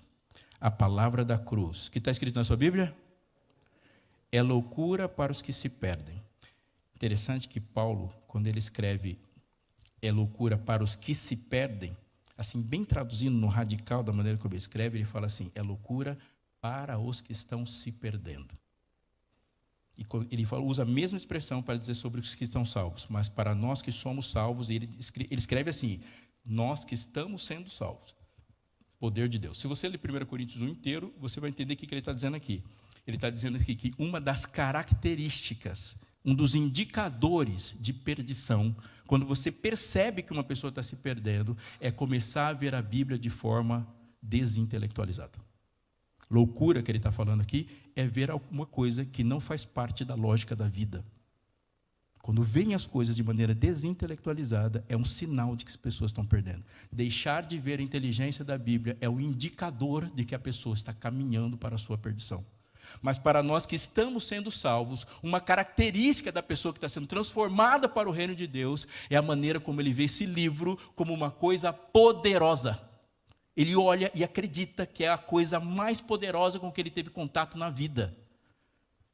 a palavra da cruz, que está escrito na sua Bíblia, é loucura para os que se perdem. Interessante que Paulo, quando ele escreve é loucura para os que se perdem, assim, bem traduzindo no radical da maneira como ele escreve, ele fala assim, é loucura para os que estão se perdendo. E ele usa a mesma expressão para dizer sobre os que estão salvos, mas para nós que somos salvos, ele escreve assim, nós que estamos sendo salvos. Poder de Deus. Se você ler 1 Coríntios 1 inteiro, você vai entender o que ele está dizendo aqui. Ele está dizendo aqui que uma das características, um dos indicadores de perdição, quando você percebe que uma pessoa está se perdendo, é começar a ver a Bíblia de forma desintelectualizada. Loucura que ele está falando aqui é ver alguma coisa que não faz parte da lógica da vida. Quando veem as coisas de maneira desintelectualizada, é um sinal de que as pessoas estão perdendo. Deixar de ver a inteligência da Bíblia é o indicador de que a pessoa está caminhando para a sua perdição. Mas para nós que estamos sendo salvos, uma característica da pessoa que está sendo transformada para o reino de Deus é a maneira como ele vê esse livro como uma coisa poderosa. Ele olha e acredita que é a coisa mais poderosa com que ele teve contato na vida.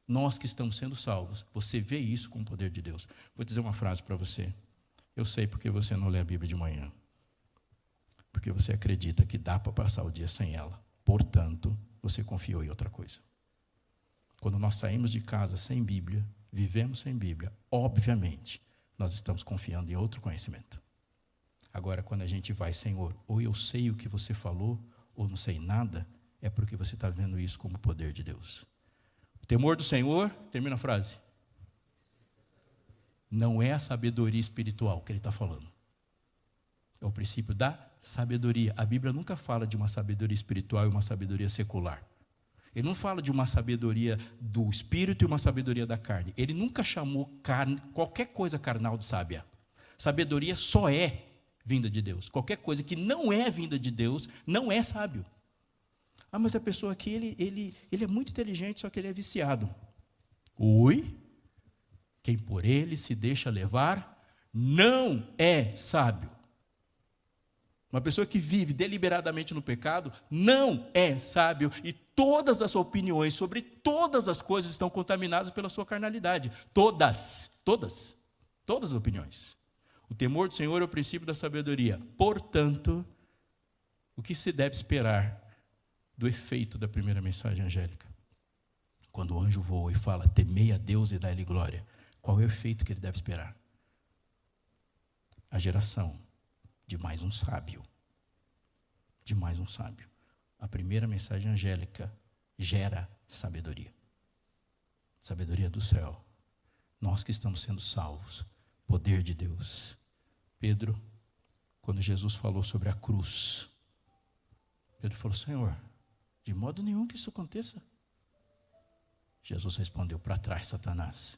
Nós que estamos sendo salvos, você vê isso com o poder de Deus. Vou dizer uma frase para você. Eu sei porque você não lê a Bíblia de manhã. Porque você acredita que dá para passar o dia sem ela. Portanto, você confiou em outra coisa. Quando nós saímos de casa sem Bíblia, vivemos sem Bíblia, obviamente, nós estamos confiando em outro conhecimento. Agora, quando a gente vai, Senhor, ou eu sei o que você falou, ou não sei nada, é porque você está vendo isso como poder de Deus. O temor do Senhor, termina a frase, não é a sabedoria espiritual que ele está falando. É o princípio da sabedoria. A Bíblia nunca fala de uma sabedoria espiritual e uma sabedoria secular. Ele não fala de uma sabedoria do espírito e uma sabedoria da carne. Ele nunca chamou qualquer coisa carnal de sábia. Sabedoria só é vinda de Deus. Qualquer coisa que não é vinda de Deus não é sábio. Ah, mas a pessoa aqui, ele é muito inteligente, só que ele é viciado. Oi? Quem por ele se deixa levar, não é sábio. Uma pessoa que vive deliberadamente no pecado, não é sábio. E todas as opiniões sobre todas as coisas estão contaminadas pela sua carnalidade. Todas as opiniões. O temor do Senhor é o princípio da sabedoria. Portanto, o que se deve esperar do efeito da primeira mensagem angélica? Quando o anjo voa e fala, temei a Deus e dai-lhe glória, qual é o efeito que ele deve esperar? A geração de mais um sábio. De mais um sábio. A primeira mensagem angélica gera sabedoria. Sabedoria do céu. Nós que estamos sendo salvos. Poder de Deus. Pedro, quando Jesus falou sobre a cruz, Pedro falou, Senhor, de modo nenhum que isso aconteça. Jesus respondeu, para trás, Satanás.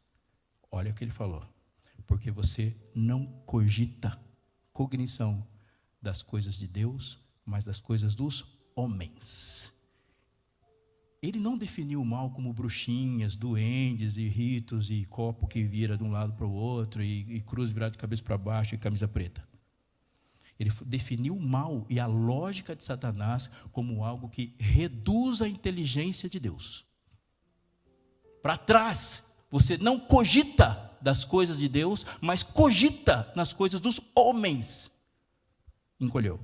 Olha o que ele falou. Porque você não cogita cognição das coisas de Deus, mas das coisas dos homens. Ele não definiu o mal como bruxinhas, duendes e ritos e copo que vira de um lado para o outro e cruz virada de cabeça para baixo e camisa preta. Ele definiu o mal e a lógica de Satanás como algo que reduz a inteligência de Deus. Para trás, você não cogita das coisas de Deus, mas cogita nas coisas dos homens. Encolheu.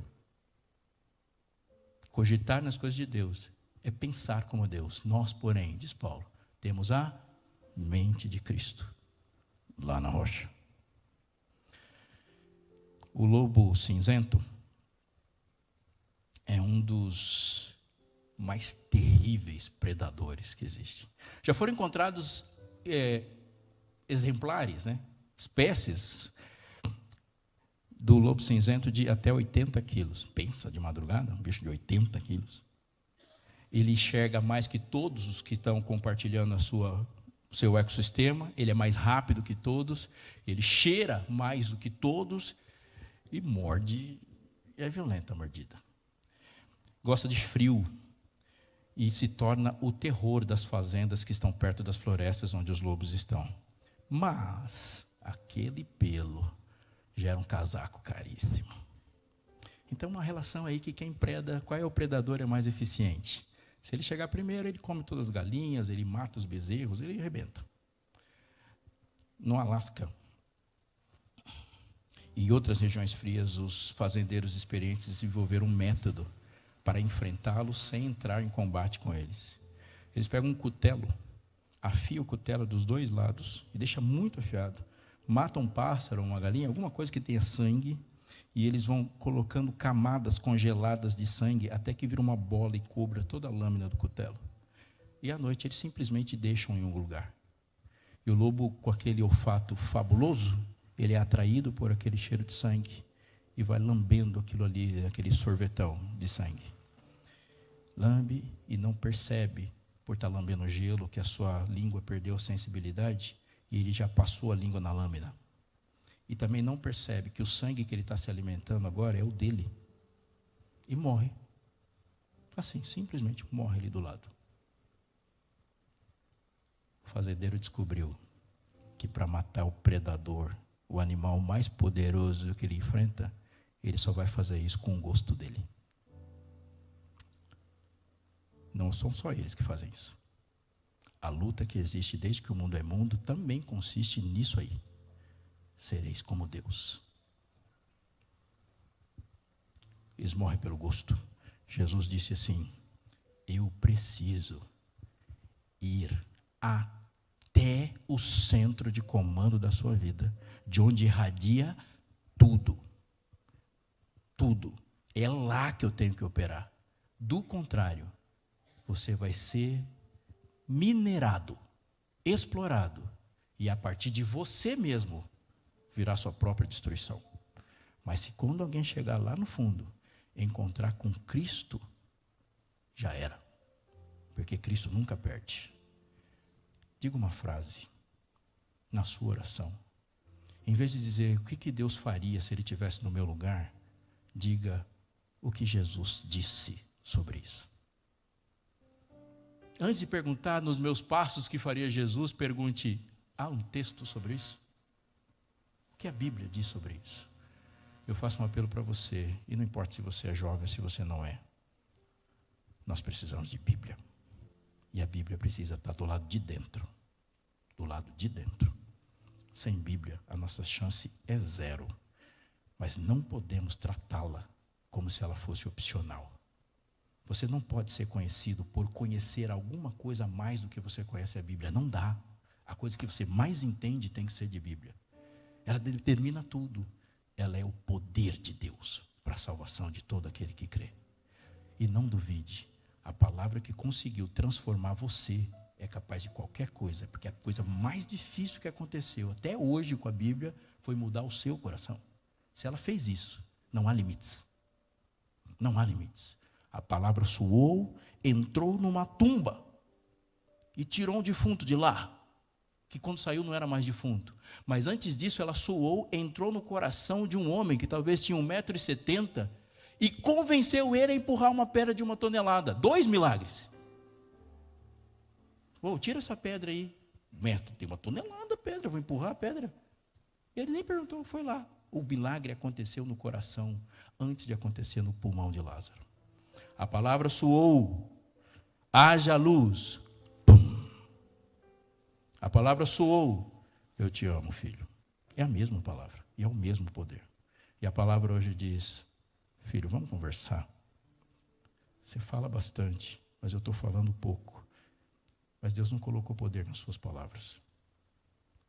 Cogitar nas coisas de Deus é pensar como Deus. Nós, porém, diz Paulo, temos a mente de Cristo, lá na rocha. O lobo cinzento é um dos mais terríveis predadores que existe. Já foram encontrados exemplares, espécies do lobo cinzento de até 80 quilos. Pensa, de madrugada, um bicho de 80 quilos. Ele enxerga mais que todos os que estão compartilhando o seu ecossistema, ele é mais rápido que todos, ele cheira mais do que todos e morde, é violenta a mordida. Gosta de frio e se torna o terror das fazendas que estão perto das florestas onde os lobos estão. Mas aquele pelo gera um casaco caríssimo. Então, uma relação aí que quem preda, qual é o predador é mais eficiente? Se ele chegar primeiro, ele come todas as galinhas, ele mata os bezerros, ele arrebenta. No Alasca e outras regiões frias, os fazendeiros experientes desenvolveram um método para enfrentá-los sem entrar em combate com eles. Eles pegam um cutelo, afiam o cutelo dos dois lados e deixam muito afiado. Matam um pássaro, uma galinha, alguma coisa que tenha sangue, e eles vão colocando camadas congeladas de sangue até que vira uma bola e cubra toda a lâmina do cutelo. E à noite eles simplesmente deixam em um lugar. E o lobo, com aquele olfato fabuloso, ele é atraído por aquele cheiro de sangue e vai lambendo aquilo ali, aquele sorvetão de sangue. Lambe e não percebe, por estar lambendo gelo, que a sua língua perdeu a sensibilidade e ele já passou a língua na lâmina. E também não percebe que o sangue que ele está se alimentando agora é o dele. E morre. Assim, simplesmente morre ali do lado. O fazendeiro descobriu que para matar o predador, o animal mais poderoso que ele enfrenta, ele só vai fazer isso com o gosto dele. Não são só eles que fazem isso. A luta que existe desde que o mundo é mundo também consiste nisso aí. Sereis como Deus. Eles morrem pelo gosto. Jesus disse assim: eu preciso ir até o centro de comando da sua vida, de onde irradia tudo. Tudo. É lá que eu tenho que operar. Do contrário, você vai ser minerado, explorado, e a partir de você mesmo virá sua própria destruição. Mas se quando alguém chegar lá no fundo, encontrar com Cristo, já era. Porque Cristo nunca perde. Diga uma frase na sua oração. Em vez de dizer o que Deus faria se Ele estivesse no meu lugar, diga o que Jesus disse sobre isso. Antes de perguntar nos meus passos o que faria Jesus, pergunte: há um texto sobre isso? O que a Bíblia diz sobre isso? Eu faço um apelo para você, e não importa se você é jovem ou se você não é. Nós precisamos de Bíblia. E a Bíblia precisa estar do lado de dentro. Do lado de dentro. Sem Bíblia, a nossa chance é zero. Mas não podemos tratá-la como se ela fosse opcional. Você não pode ser conhecido por conhecer alguma coisa a mais do que você conhece a Bíblia. Não dá. A coisa que você mais entende tem que ser de Bíblia. Ela determina tudo. Ela é o poder de Deus para a salvação de todo aquele que crê. E não duvide, a palavra que conseguiu transformar você é capaz de qualquer coisa, porque a coisa mais difícil que aconteceu até hoje com a Bíblia foi mudar o seu coração. Se ela fez isso, não há limites. Não há limites. A palavra soou, entrou numa tumba e tirou um defunto de lá, que quando saiu não era mais defunto. Mas antes disso ela soou, entrou no coração de um homem que talvez tinha 1,70 m e convenceu ele a empurrar uma pedra de 1 tonelada. 2 milagres. Tira essa pedra aí. Mestre, tem 1 tonelada a pedra, vou empurrar a pedra. Ele nem perguntou, foi lá. O milagre aconteceu no coração antes de acontecer no pulmão de Lázaro. A palavra soou, haja luz. Pum. A palavra soou, eu te amo, filho. É a mesma palavra, e é o mesmo poder. E a palavra hoje diz: filho, vamos conversar. Você fala bastante, mas eu estou falando pouco. Mas Deus não colocou poder nas suas palavras.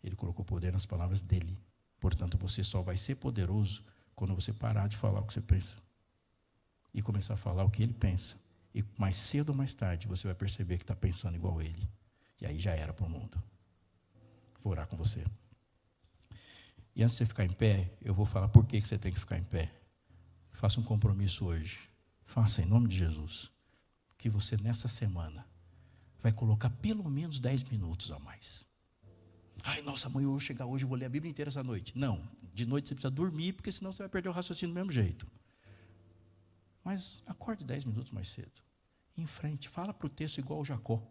Ele colocou poder nas palavras dele. Portanto, você só vai ser poderoso quando você parar de falar o que você pensa e começar a falar o que ele pensa. E mais cedo ou mais tarde, você vai perceber que está pensando igual a ele. E aí já era para o mundo. Vou orar com você. E antes de você ficar em pé, eu vou falar por que você tem que ficar em pé. Faça um compromisso hoje. Faça em nome de Jesus. Que você nessa semana vai colocar pelo menos 10 minutos a mais. Ai, nossa, amanhã eu vou chegar hoje, eu vou ler a Bíblia inteira essa noite. Não, de noite você precisa dormir, porque senão você vai perder o raciocínio do mesmo jeito. Mas acorde 10 minutos mais cedo. Em frente, fala para o texto igual o Jacó.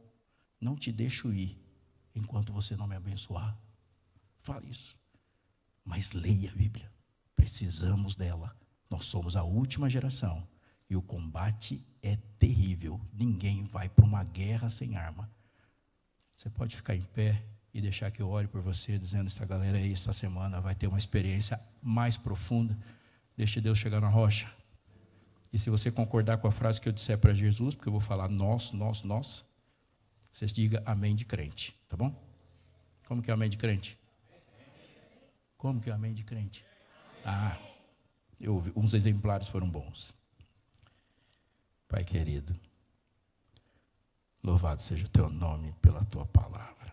Não te deixo ir enquanto você não me abençoar. Fala isso. Mas leia a Bíblia. Precisamos dela. Nós somos a última geração. E o combate é terrível. Ninguém vai para uma guerra sem arma. Você pode ficar em pé e deixar que eu ore por você, dizendo: essa galera aí, essa semana, vai ter uma experiência mais profunda. Deixe Deus chegar na rocha. E se você concordar com a frase que eu disser para Jesus, porque eu vou falar nós, você diga amém de crente, tá bom? Como que é amém de crente? Como que é amém de crente? Eu ouvi, uns exemplares foram bons. Pai querido, louvado seja o teu nome pela tua palavra.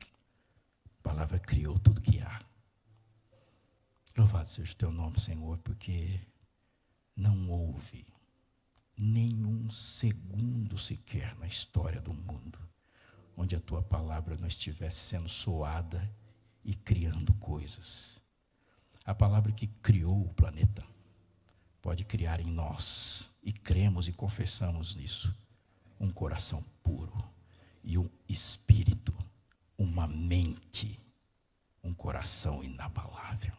A palavra criou tudo que há. Louvado seja o teu nome, Senhor, porque não houve nenhum segundo sequer na história do mundo onde a tua palavra não estivesse sendo soada e criando coisas. A palavra que criou o planeta pode criar em nós, e cremos e confessamos nisso, um coração puro e um espírito, uma mente, um coração inabalável.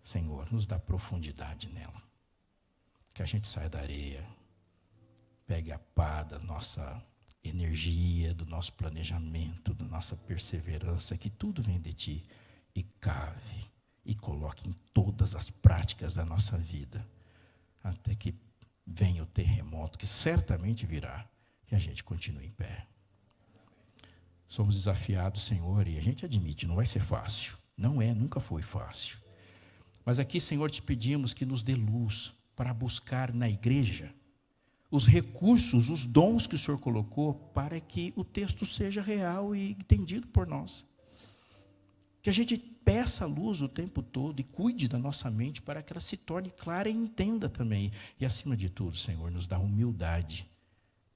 Senhor, nos dá profundidade nela, que a gente saia da areia pegue a pá da nossa energia, do nosso planejamento, da nossa perseverança, que tudo vem de Ti, e cave, e coloque em todas as práticas da nossa vida, até que venha o terremoto, que certamente virá, e a gente continue em pé. Somos desafiados, Senhor, e a gente admite, não vai ser fácil. Não é, nunca foi fácil. Mas aqui, Senhor, te pedimos que nos dê luz para buscar na igreja os recursos, os dons que o Senhor colocou para que o texto seja real e entendido por nós. Que a gente peça a luz o tempo todo e cuide da nossa mente para que ela se torne clara e entenda também. E acima de tudo, Senhor, nos dá humildade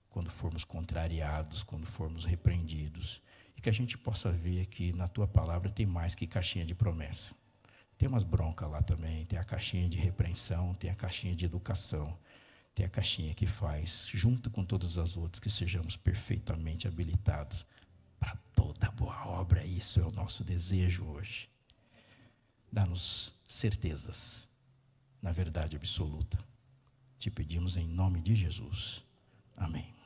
quando formos contrariados, quando formos repreendidos. E que a gente possa ver que na Tua palavra tem mais que caixinha de promessa. Tem umas broncas lá também, tem a caixinha de repreensão, tem a caixinha de educação, tem a caixinha que faz, junto com todas as outras, que sejamos perfeitamente habilitados para toda boa obra. Isso é o nosso desejo hoje. Dá-nos certezas na verdade absoluta. Te pedimos em nome de Jesus. Amém.